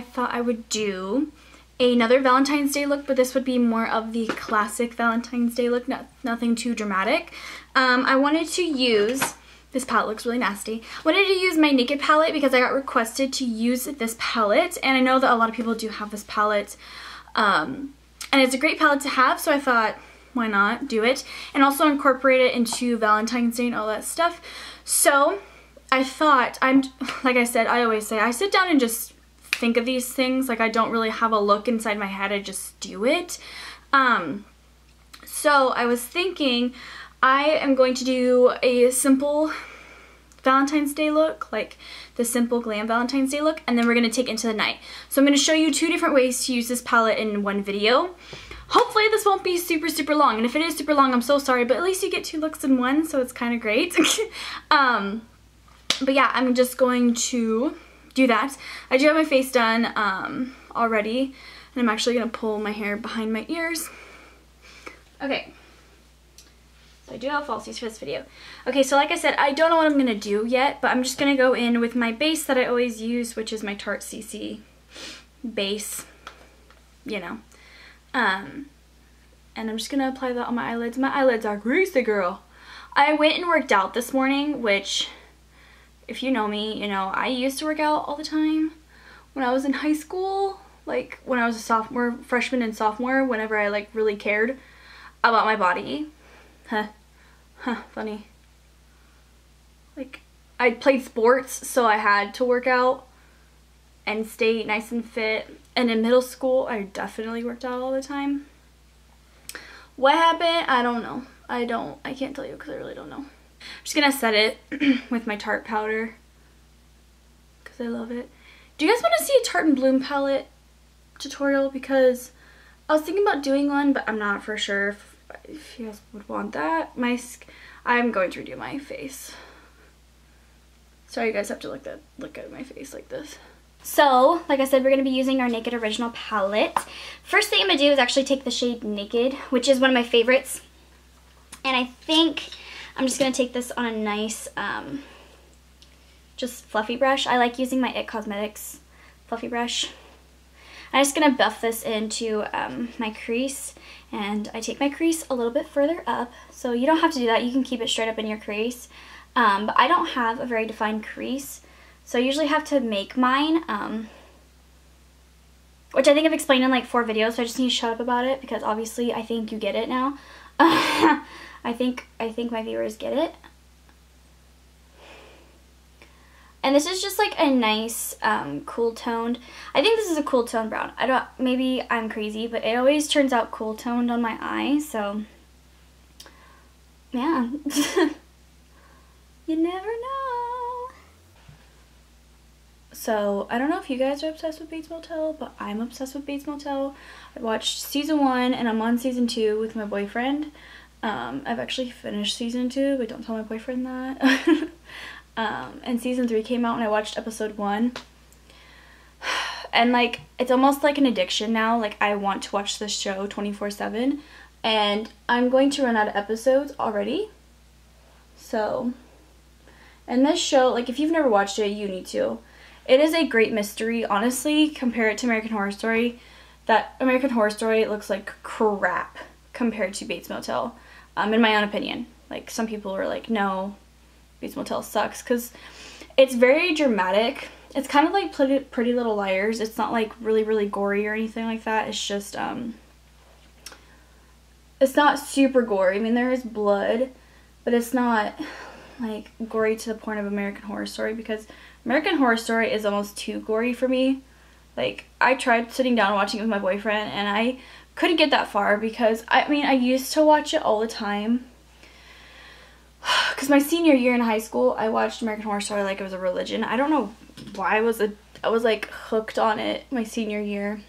I thought I would do another Valentine's Day look, but this would be more of the classic Valentine's Day look, nothing too dramatic. I wanted to use, this palette looks really nasty, wanted to use my Naked palette because I got requested to use this palette, and I know that a lot of people do have this palette, and it's a great palette to have, so I thought, why not do it, and also incorporate it into Valentine's Day and all that stuff. So I thought, like I said, I always say, I sit down and just think of these things. Like, I don't really have a look inside my head, I just do it. So I was thinking I am going to do a simple Valentine's Day look, like the simple glam Valentine's Day look, and then we're going to take it into the night. So I'm going to show you 2 different ways to use this palette in one video. Hopefully this won't be super long, and if it is super long, I'm so sorry, but at least you get 2 looks in one, so it's kind of great. But yeah, I'm just going to do that. I do have my face done already, and I'm actually going to pull my hair behind my ears. Okay, so I do have falsies for this video. Okay, so like I said, I don't know what I'm going to do yet, but I'm just going to go in with my base that I always use, which is my Tarte CC base, you know. And I'm just going to apply that on my eyelids. My eyelids are greasy, girl. I went and worked out this morning, which, if you know me, you know, I used to work out all the time when I was in high school, like when I was a sophomore, freshman and sophomore, whenever I like really cared about my body. Funny. Like, I played sports, so I had to work out and stay nice and fit. And in middle school, I definitely worked out all the time. What happened? I don't know. I can't tell you because I really don't know. I'm just gonna set it with my Tarte powder because I love it. Do you guys want to see a Tarte and Bloom palette tutorial? Because I was thinking about doing one, but I'm not for sure if you guys would want that. I'm going to redo my face. Sorry, you guys have to look at my face like this. So, like I said, we're going to be using our Naked Original palette. First thing I'm going to do is actually take the shade Naked, which is one of my favorites. And I think I'm just going to take this on a nice, just fluffy brush. I like using my IT Cosmetics fluffy brush. I'm just going to buff this into my crease. And I take my crease a little bit further up. So you don't have to do that. You can keep it straight up in your crease. But I don't have a very defined crease. So I usually have to make mine, which I think I've explained in like 4 videos, so I just need to shut up about it because obviously I think you get it now. I think my viewers get it. And this is just like a nice cool toned. I think this is a cool toned brown. Maybe I'm crazy, but it always turns out cool toned on my eye, so yeah. You never know. So, I don't know if you guys are obsessed with Bates Motel, but I'm obsessed with Bates Motel. I watched season 1 and I'm on season 2 with my boyfriend. I've actually finished season 2, but don't tell my boyfriend that. And season 3 came out and I watched episode 1. And like, it's almost like an addiction now. Like, I want to watch this show 24/7. And I'm going to run out of episodes already. So, and this show, like if you've never watched it, you need to. It is a great mystery. Honestly, compare it to American Horror Story. That American Horror Story looks like crap compared to Bates Motel, in my own opinion. Like, some people are like, no, Bates Motel sucks, because it's very dramatic. It's kind of like Pretty Little Liars. It's not like really gory or anything like that. It's just, it's not super gory. I mean, there is blood, but it's not like gory to the point of American Horror Story, because American Horror Story is almost too gory for me. Like, I tried sitting down watching it with my boyfriend and I couldn't get that far because, I mean, I used to watch it all the time. Because my senior year in high school, I watched American Horror Story like it was a religion. I don't know why I was like hooked on it my senior year.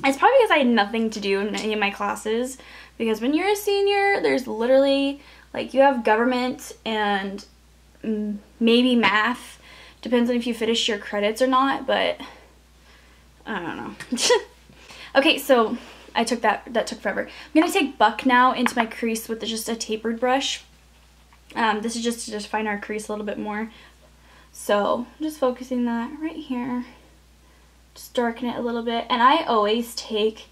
It's probably because I had nothing to do in any of my classes. Because when you're a senior, there's literally, like, you have government and maybe math. Depends on if you finish your credits or not, but I don't know. Okay, so that took forever. I'm gonna take Buck now into my crease with just a tapered brush. This is just to define our crease a little bit more. So I'm just focusing that right here. just darken it a little bit. And I always take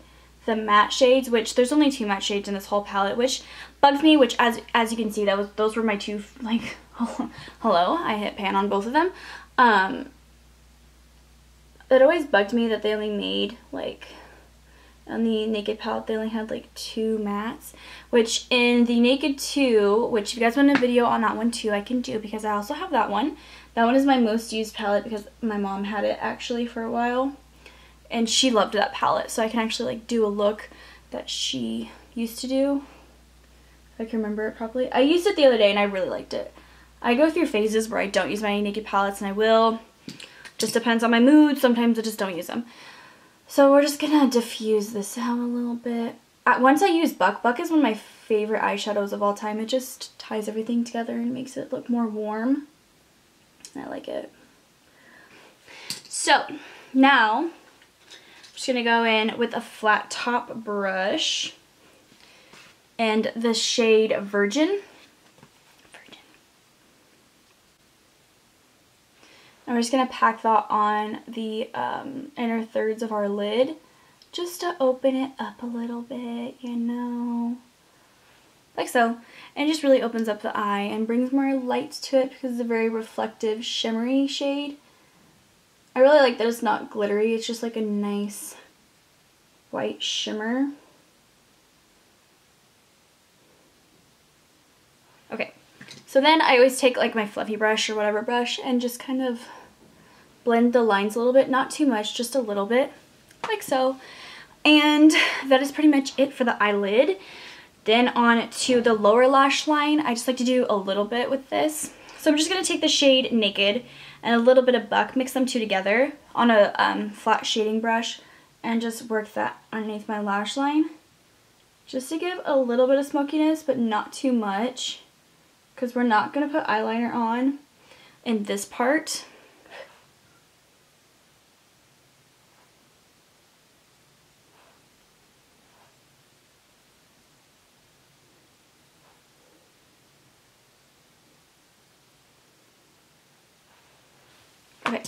the matte shades, which there's only 2 matte shades in this whole palette, which bugs me, which as you can see, those were my 2, like, hello, I hit pan on both of them. It always bugged me that they only made, like, on the Naked palette, they only had like 2 mattes, which in the Naked 2, which if you guys want a video on that one too, I can do, because I also have that one. That one is my most used palette because my mom had it actually for a while, and she loved that palette, so I can actually like do a look that she used to do, if I can remember it properly. I used it the other day and I really liked it. I go through phases where I don't use my Naked palettes, and I will. Just depends on my mood. Sometimes I just don't use them. So we're just gonna diffuse this out a little bit. Once I use Buck is one of my favorite eyeshadows of all time. It just ties everything together and makes it look more warm. I like it. So now I'm just gonna go in with a flat top brush and the shade Virgin. And we're just going to pack that on the inner thirds of our lid just to open it up a little bit, you know, like so. And it just really opens up the eye and brings more light to it because it's a very reflective, shimmery shade. I really like that it's not glittery, it's just like a nice white shimmer. Okay, so then I always take like my fluffy brush or whatever brush and just kind of blend the lines a little bit, not too much, just a little bit, like so. And that is pretty much it for the eyelid. Then on to the lower lash line, I just like to do a little bit with this. So I'm just going to take the shade Naked and a little bit of Buck, mix them two together on a flat shading brush, and just work that underneath my lash line. Just to give a little bit of smokiness, but not too much, because we're not going to put eyeliner on in this part. Okay,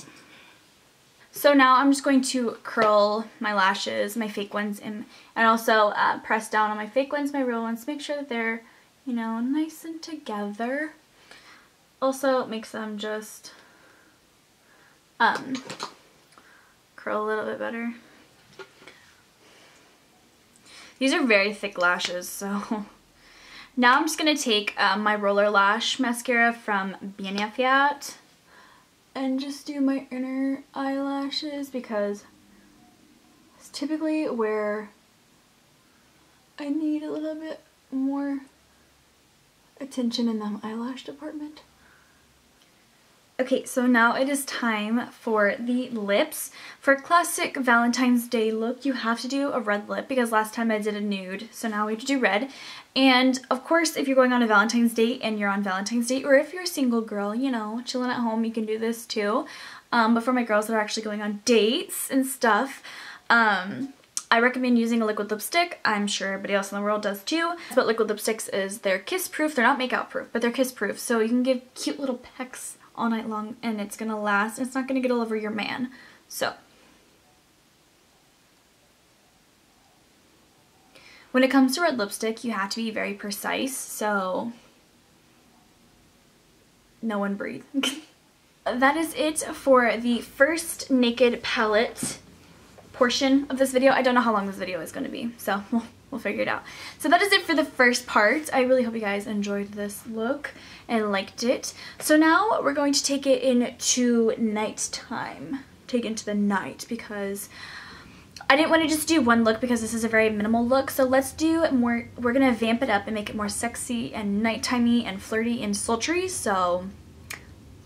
so now I'm just going to curl my lashes, my fake ones, and also press down on my fake ones, my real ones, to make sure that they're, you know, nice and together. Also, it makes them just curl a little bit better. These are very thick lashes, so now I'm just going to take my Roller Lash mascara from Benefit and just do my inner eyelashes, because it's typically where I need a little bit more attention in the eyelash department. Okay, so now it is time for the lips. For a classic Valentine's Day look, you have to do a red lip, because last time I did a nude, so now we have to do red. And of course, if you're going on a Valentine's date and you're on Valentine's Day, or if you're a single girl, you know, chilling at home, you can do this too. But for my girls that are actually going on dates and stuff, I recommend using a liquid lipstick. I'm sure everybody else in the world does too. But liquid lipsticks is they're kiss proof. They're not makeup proof, but they're kiss proof. So you can give cute little pecks all night long and it's gonna last. It's not gonna get all over your man. So when it comes to red lipstick, you have to be very precise. So no one breathe. That is it for the first Naked palette portion of this video. I don't know how long this video is going to be, so we'll figure it out. So that is it for the first part. I really hope you guys enjoyed this look and liked it. So now we're going to take it into nighttime. Take it into the night, because I didn't want to just do one look because this is a very minimal look. So let's do more. We're going to vamp it up and make it more sexy and nighttimey and flirty and sultry. So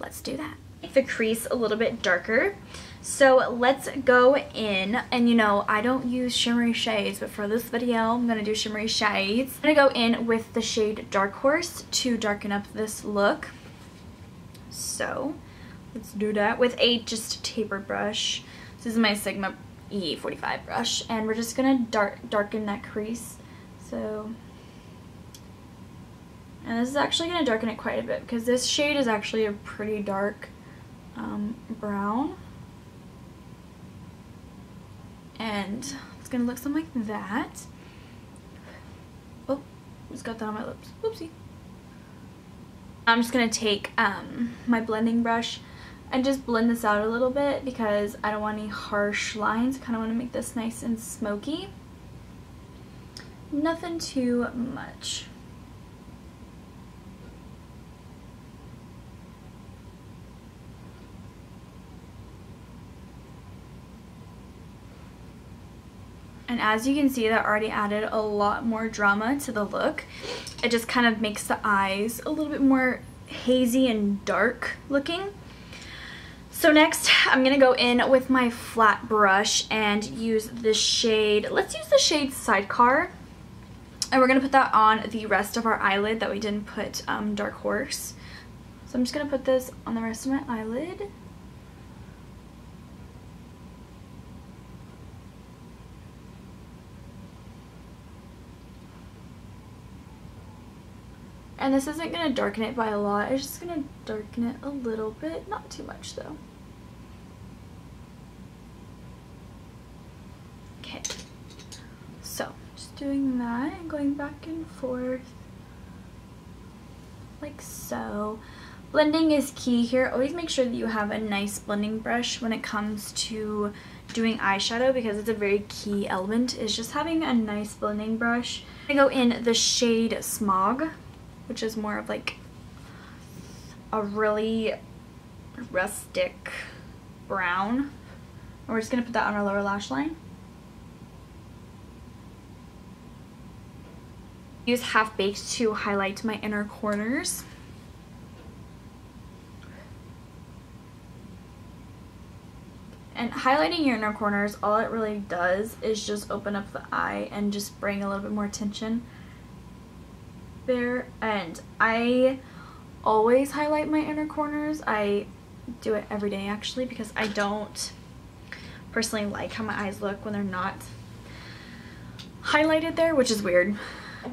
let's do that. Make the crease a little bit darker. So let's go in, and you know, I don't use shimmery shades, but for this video, I'm going to do shimmery shades. I'm going to go in with the shade Dark Horse to darken up this look. So let's do that with a just tapered brush. This is my Sigma E45 brush, and we're just going to darken that crease. So, and this is actually going to darken it quite a bit, because this shade is actually a pretty dark brown. and it's gonna look something like that. Oh, just got that on my lips. Whoopsie. I'm just gonna take my blending brush and just blend this out a little bit because I don't want any harsh lines. I kind of want to make this nice and smoky. Nothing too much. And as you can see, that already added a lot more drama to the look. It just kind of makes the eyes a little bit more hazy and dark looking. So next, I'm going to go in with my flat brush and use the shade, let's use the shade Sidecar. And we're going to put that on the rest of our eyelid that we didn't put Dark Horse. So I'm just going to put this on the rest of my eyelid. And this isn't going to darken it by a lot, it's just going to darken it a little bit, not too much though. Okay, so just doing that and going back and forth like so. Blending is key here. Always make sure that you have a nice blending brush when it comes to doing eyeshadow because it's a very key element, is just having a nice blending brush. I go in the shade Smog, which is more of like a really rustic brown. And we're just going to put that on our lower lash line. Use Half Baked to highlight my inner corners. And highlighting your inner corners, all it really does is just open up the eye and just bring a little bit more tension there. And I always highlight my inner corners. I do it every day actually because I don't personally like how my eyes look when they're not highlighted there, which is weird.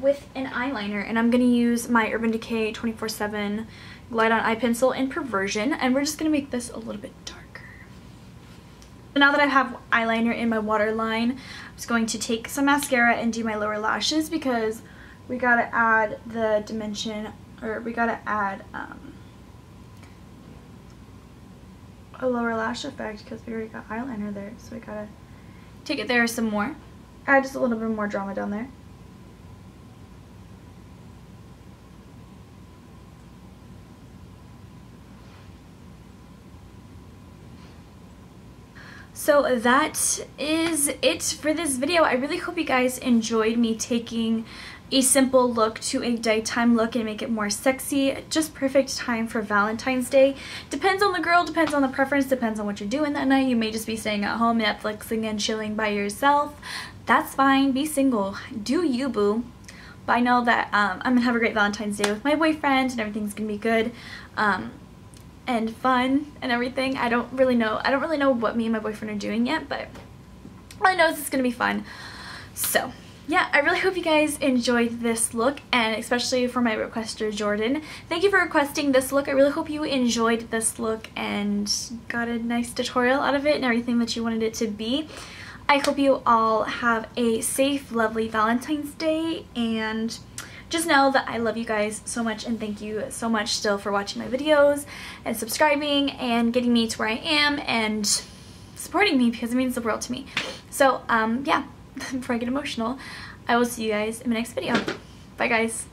With an eyeliner, and I'm going to use my Urban Decay 24/7 Glide On Eye Pencil in Perversion, and we're just going to make this a little bit darker. So now that I have eyeliner in my waterline, I'm just going to take some mascara and do my lower lashes because we gotta add the dimension, or we gotta add a lower lash effect because we already got eyeliner there. So we gotta take it there some more. Add just a little bit more drama down there. So that is it for this video. I really hope you guys enjoyed me taking a simple look to a daytime look and make it more sexy. Just perfect time for Valentine's Day. Depends on the girl, depends on the preference, depends on what you're doing that night. You may just be staying at home, Netflixing and chilling by yourself. That's fine. Be single. Do you, boo. But I know that I'm gonna have a great Valentine's Day with my boyfriend and everything's gonna be good. And fun and everything. I don't really know what me and my boyfriend are doing yet, but all I know is it's gonna be fun. So yeah, I really hope you guys enjoyed this look, and especially for my requester Jordan, thank you for requesting this look. I really hope you enjoyed this look and got a nice tutorial out of it and everything that you wanted it to be. I hope you all have a safe, lovely Valentine's Day, and just know that I love you guys so much, and thank you so much still for watching my videos and subscribing and getting me to where I am and supporting me because it means the world to me. So yeah, before I get emotional, I will see you guys in my next video. Bye guys.